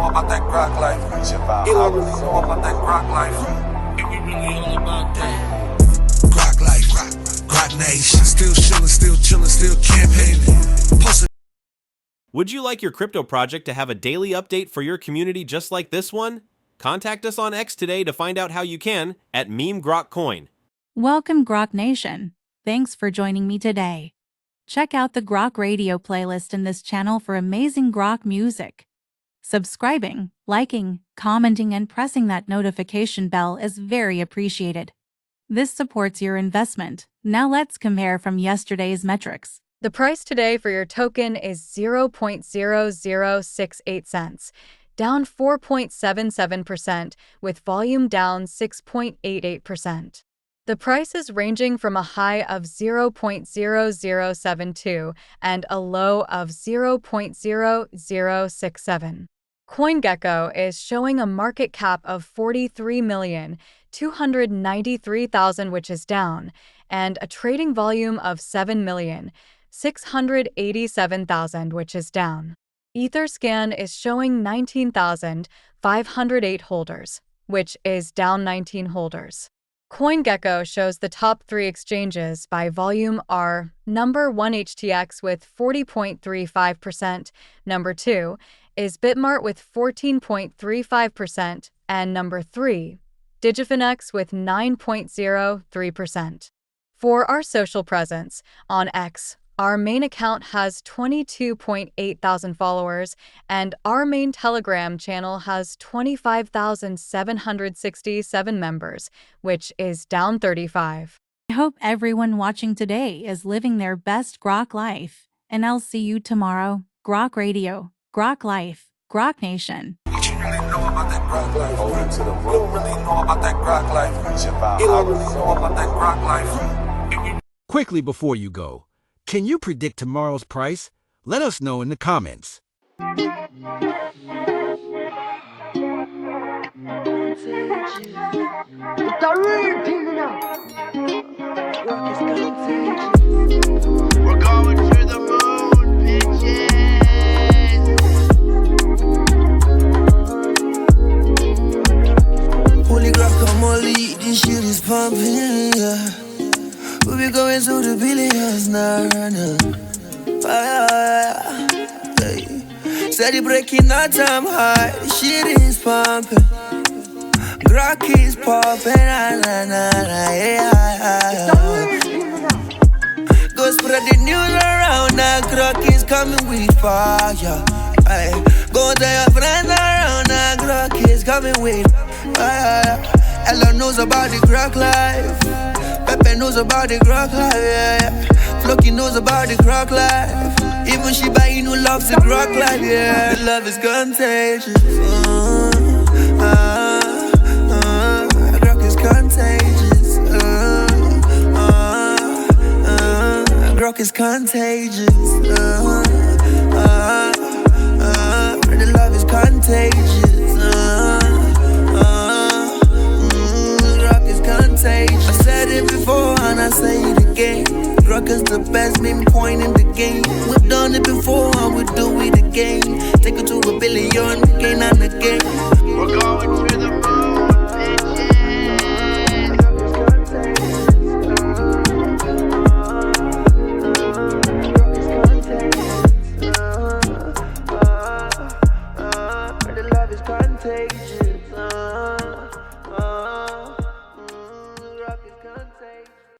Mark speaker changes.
Speaker 1: know about that Grok life. Elon really know about that Grok life. And we really all about that. Grok life, Grok Nation. Still chillin', still chillin', still campaigning.
Speaker 2: Would you like your crypto project to have a daily update for your community just like this one? Contact us on X today to find out how you can at meme Grok Coin.
Speaker 3: Welcome, Grok Nation. Thanks for joining me today. Check out the GROKRadio playlist in this channel for amazing Grok music. Subscribing, liking, commenting, and pressing that notification bell is very appreciated. This supports your investment. Now let's compare from yesterday's metrics.
Speaker 4: The price today for your token is 0.0068 cents, down 4.77%, with volume down 6.88%. The price is ranging from a high of 0.0072 and a low of 0.0067. CoinGecko is showing a market cap of 43,293,000, which is down, and a trading volume of 7,687,000, which is down. Etherscan is showing 19,508 holders, which is down 19 holders. CoinGecko shows the top 3 exchanges by volume are number 1 HTX with 40.35%, number 2 is Bitmart with 14.35%, and number 3, Digifinex with 9.03%. For our social presence, on X, our main account has 22.8 thousand followers, and our main Telegram channel has 25,767 members, which is down 35.
Speaker 3: I hope everyone watching today is living their best Grok life, and I'll see you tomorrow. Grok Radio, Grok Life, Grok Nation.
Speaker 1: What you really know about that Grok life? You don't really know about that Grok life. Elon really know about that Grok life.
Speaker 5: Quickly before you go, can you predict tomorrow's price? Let us know in the comments.
Speaker 6: It's a real thing now. Grok is contagious.
Speaker 7: We're going to the moon, bitches.
Speaker 6: Holy guacamole, this shit is pumping, yeah. We be going to the billions now, hey. Steady breaking our time high, the shit is pumping. Grok is popping, yeah. Go spread the news around, now Grok is coming with fire. Ay. Go tell your friends around, now Grok is coming with fire. Elon knows about the Grok life. Pepe knows about the Grok life, yeah. Floki knows about the Grok life. Even Shiba Inu loves the Grok life, yeah. The love is contagious. Grok is contagious. Grok is contagious. The love is contagious. Grok is contagious. I said it before and I say it again. Grok is the best meme coin in the game. We've done it before and we do it again. Take it to $1 billion again and again.
Speaker 7: We're going to the moon, bitches.
Speaker 6: The love is contagious.